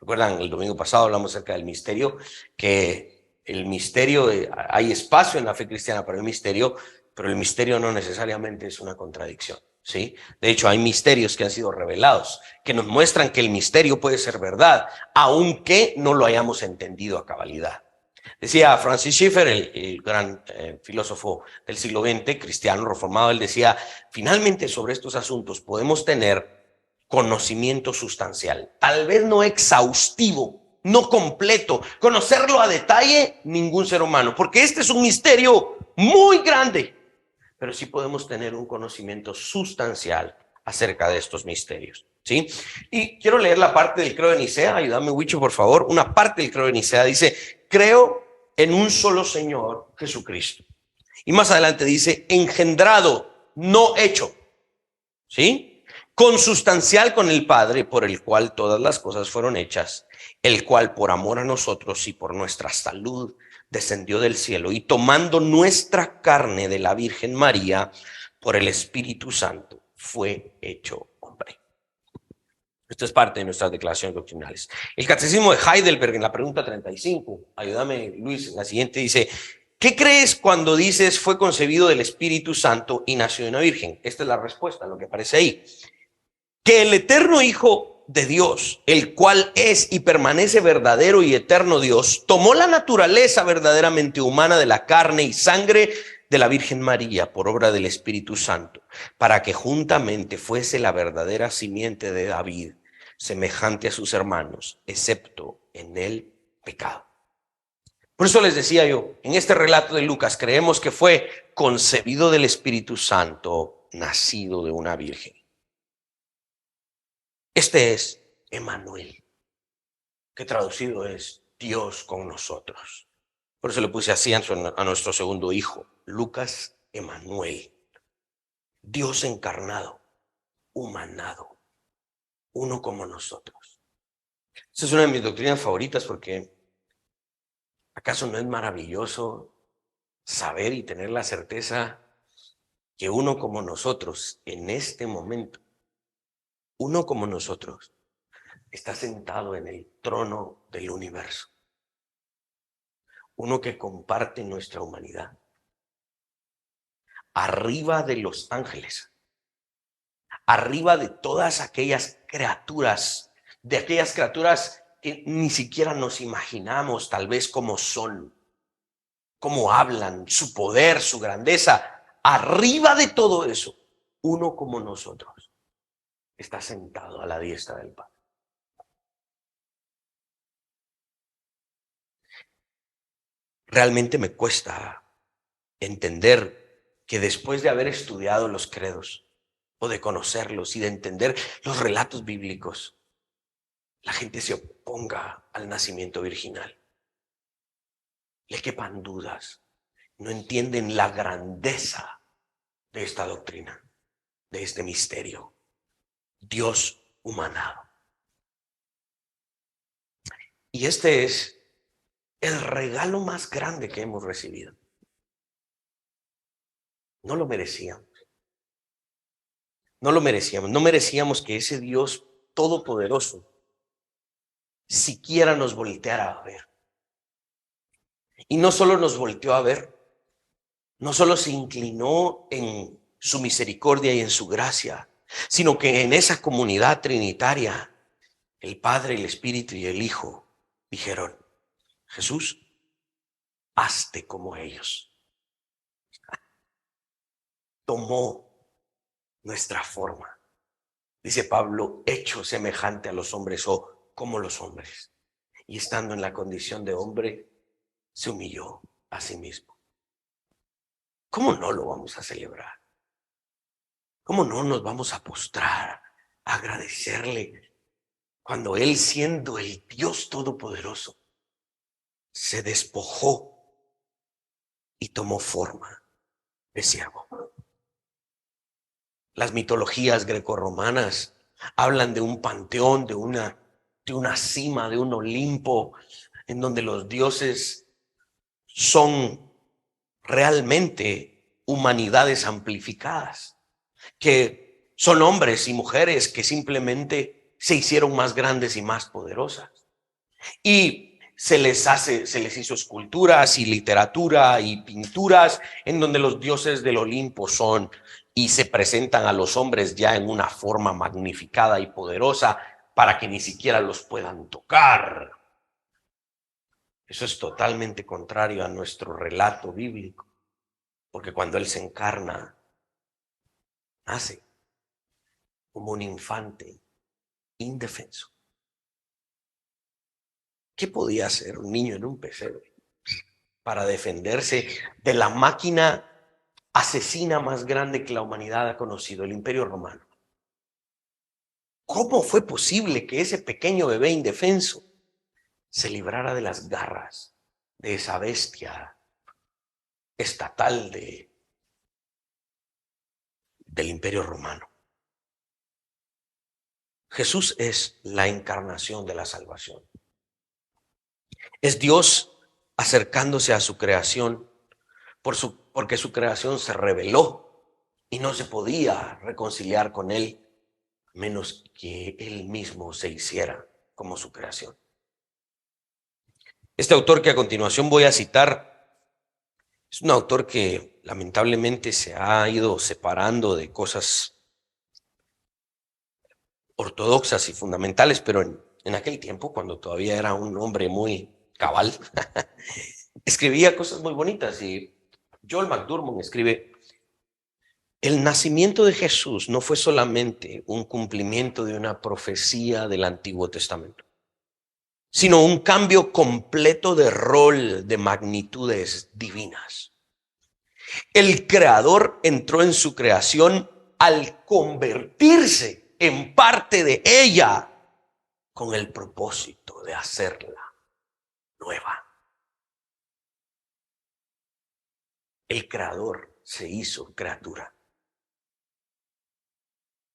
Recuerdan, el domingo pasado hablamos acerca del misterio, que el misterio, hay espacio en la fe cristiana para el misterio, pero el misterio no necesariamente es una contradicción. ¿Sí? De hecho, hay misterios que han sido revelados, que nos muestran que el misterio puede ser verdad, aunque no lo hayamos entendido a cabalidad. Decía Francis Schaeffer, el gran filósofo del siglo XX, cristiano reformado, él decía, finalmente sobre estos asuntos podemos tener conocimiento sustancial, tal vez no exhaustivo, no completo, conocerlo a detalle ningún ser humano, porque este es un misterio muy grande, pero sí podemos tener un conocimiento sustancial acerca de estos misterios, ¿sí? Y quiero leer la parte del credo de Nicea, ayúdame, Wicho, por favor. Una parte del credo de Nicea dice, creo en un solo Señor, Jesucristo. Y más adelante dice, engendrado, no hecho, ¿sí? Consustancial con el Padre, por el cual todas las cosas fueron hechas, el cual por amor a nosotros y por nuestra salud descendió del cielo y tomando nuestra carne de la Virgen María por el Espíritu Santo fue hecho hombre. Esto es parte de nuestras declaraciones doctrinales. El Catecismo de Heidelberg en la pregunta 35, ayúdame Luis, en la siguiente dice, ¿qué crees cuando dices fue concebido del Espíritu Santo y nació de una virgen? Esta es la respuesta, lo que aparece ahí. Que el eterno Hijo de Dios, el cual es y permanece verdadero y eterno Dios, tomó la naturaleza verdaderamente humana de la carne y sangre de la Virgen María por obra del Espíritu Santo, para que juntamente fuese la verdadera simiente de David, semejante a sus hermanos, excepto en el pecado. Por eso les decía yo, en este relato de Lucas creemos que fue concebido del Espíritu Santo, nacido de una virgen. Este es Emmanuel, que traducido es Dios con nosotros. Por eso le puse así a nuestro segundo hijo, Lucas Emmanuel, Dios encarnado, humanado, uno como nosotros. Esa es una de mis doctrinas favoritas porque ¿acaso no es maravilloso saber y tener la certeza que uno como nosotros en este momento, uno como nosotros, está sentado en el trono del universo? Uno que comparte nuestra humanidad, arriba de los ángeles, arriba de todas aquellas criaturas, de aquellas criaturas que ni siquiera nos imaginamos tal vez cómo son, cómo hablan, su poder, su grandeza. Arriba de todo eso, uno como nosotros está sentado a la diestra del Padre. Realmente me cuesta entender que después de haber estudiado los credos o de conocerlos y de entender los relatos bíblicos, la gente se oponga al nacimiento virginal. Le quepan dudas, no entienden la grandeza de esta doctrina, de este misterio, Dios humanado. Y este es el regalo más grande que hemos recibido. No lo merecíamos. No lo merecíamos. No merecíamos que ese Dios todopoderoso siquiera nos volteara a ver. Y no solo nos volteó a ver, no solo se inclinó en su misericordia y en su gracia, sino que en esa comunidad trinitaria, el Padre, el Espíritu y el Hijo dijeron: Jesús, hazte como ellos. Tomó nuestra forma. Dice Pablo, hecho semejante a los hombres o como los hombres. Y estando en la condición de hombre, se humilló a sí mismo. ¿Cómo no lo vamos a celebrar? ¿Cómo no nos vamos a postrar, a agradecerle cuando Él, siendo el Dios Todopoderoso, se despojó y tomó forma de siervo? Las mitologías grecorromanas hablan de un panteón, de una cima, de un Olimpo, en donde los dioses son realmente humanidades amplificadas, que son hombres y mujeres que simplemente se hicieron más grandes y más poderosas. Y se les hizo esculturas y literatura y pinturas en donde los dioses del Olimpo son y se presentan a los hombres ya en una forma magnificada y poderosa para que ni siquiera los puedan tocar. Eso es totalmente contrario a nuestro relato bíblico, porque cuando Él se encarna, nace como un infante indefenso. ¿Qué podía hacer un niño en un pesebre para defenderse de la máquina asesina más grande que la humanidad ha conocido, el Imperio Romano? ¿Cómo fue posible que ese pequeño bebé indefenso se librara de las garras de esa bestia estatal del Imperio Romano? Jesús es la encarnación de la salvación. Es Dios acercándose a su creación porque su creación se rebeló y no se podía reconciliar con Él menos que Él mismo se hiciera como su creación. Este autor que a continuación voy a citar es un autor que lamentablemente se ha ido separando de cosas ortodoxas y fundamentales, pero en aquel tiempo, cuando todavía era un hombre muy cabal, escribía cosas muy bonitas. Y Joel McDurmon escribe: el nacimiento de Jesús no fue solamente un cumplimiento de una profecía del Antiguo Testamento, sino un cambio completo de rol, de magnitudes divinas. El Creador entró en su creación al convertirse en parte de ella con el propósito de hacerla nueva. El Creador se hizo criatura.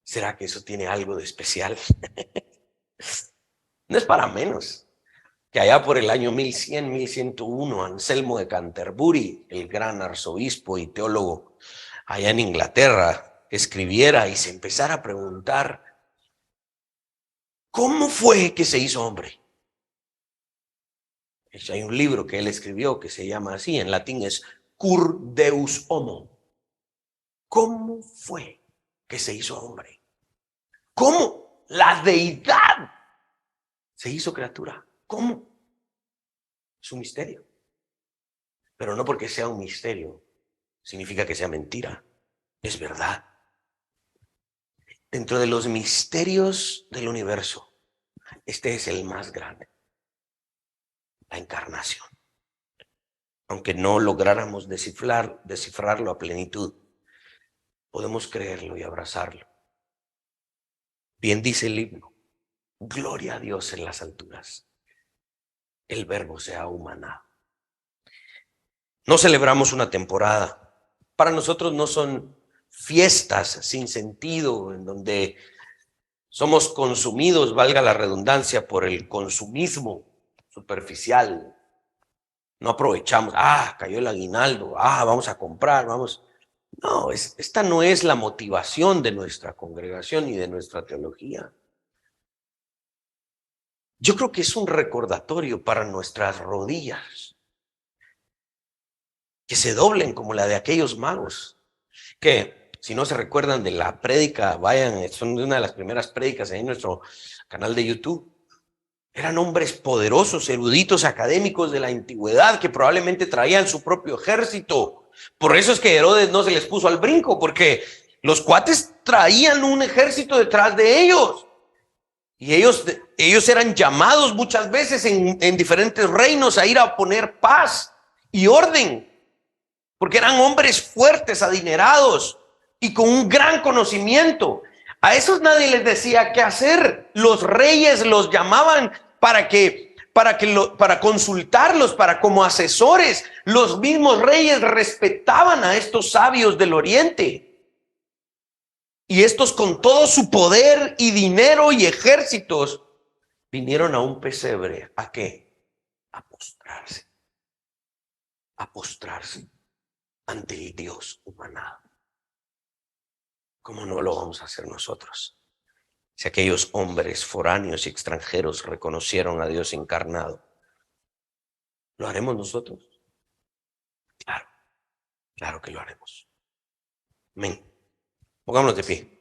¿Será que eso tiene algo de especial? No es para menos que allá por el año 1100, 1101, Anselmo de Canterbury, el gran arzobispo y teólogo allá en Inglaterra, escribiera y se empezara a preguntar: ¿cómo fue que se hizo hombre? Hay un libro que él escribió que se llama así, en latín es Cur Deus Homo. ¿Cómo fue que se hizo hombre? ¿Cómo la deidad se hizo criatura? ¿Cómo? Es un misterio. Pero no porque sea un misterio significa que sea mentira. Es verdad. Dentro de los misterios del universo, este es el más grande: la encarnación. Aunque no lográramos descifrarlo a plenitud, podemos creerlo y abrazarlo. Bien dice el himno: gloria a Dios en las alturas, el Verbo se ha humanado. No celebramos una temporada. Para nosotros no son fiestas sin sentido, en donde somos consumidos, valga la redundancia, por el consumismo superficial. No aprovechamos: cayó el aguinaldo, vamos a comprar, vamos. No, esta no es la motivación de nuestra congregación y de nuestra teología. Yo creo que es un recordatorio para nuestras rodillas que se doblen como la de aquellos magos, que si no se recuerdan de la prédica, vayan, son de una de las primeras prédicas en nuestro canal de YouTube. Eran hombres poderosos, eruditos, académicos de la antigüedad, que probablemente traían su propio ejército. Por eso es que Herodes no se les puso al brinco, porque los cuates traían un ejército detrás de ellos. Y ellos eran llamados muchas veces en diferentes reinos a ir a poner paz y orden, porque eran hombres fuertes, adinerados y con un gran conocimiento. A esos nadie les decía qué hacer. Los reyes los llamaban para consultarlos, para como asesores. Los mismos reyes respetaban a estos sabios del oriente. Y estos, con todo su poder y dinero y ejércitos, vinieron a un pesebre. ¿A qué? A postrarse. A postrarse ante el Dios humanado. ¿Cómo no lo vamos a hacer nosotros? Si aquellos hombres foráneos y extranjeros reconocieron a Dios encarnado, ¿lo haremos nosotros? Claro, claro que lo haremos. Amén. Pongámonos de pie.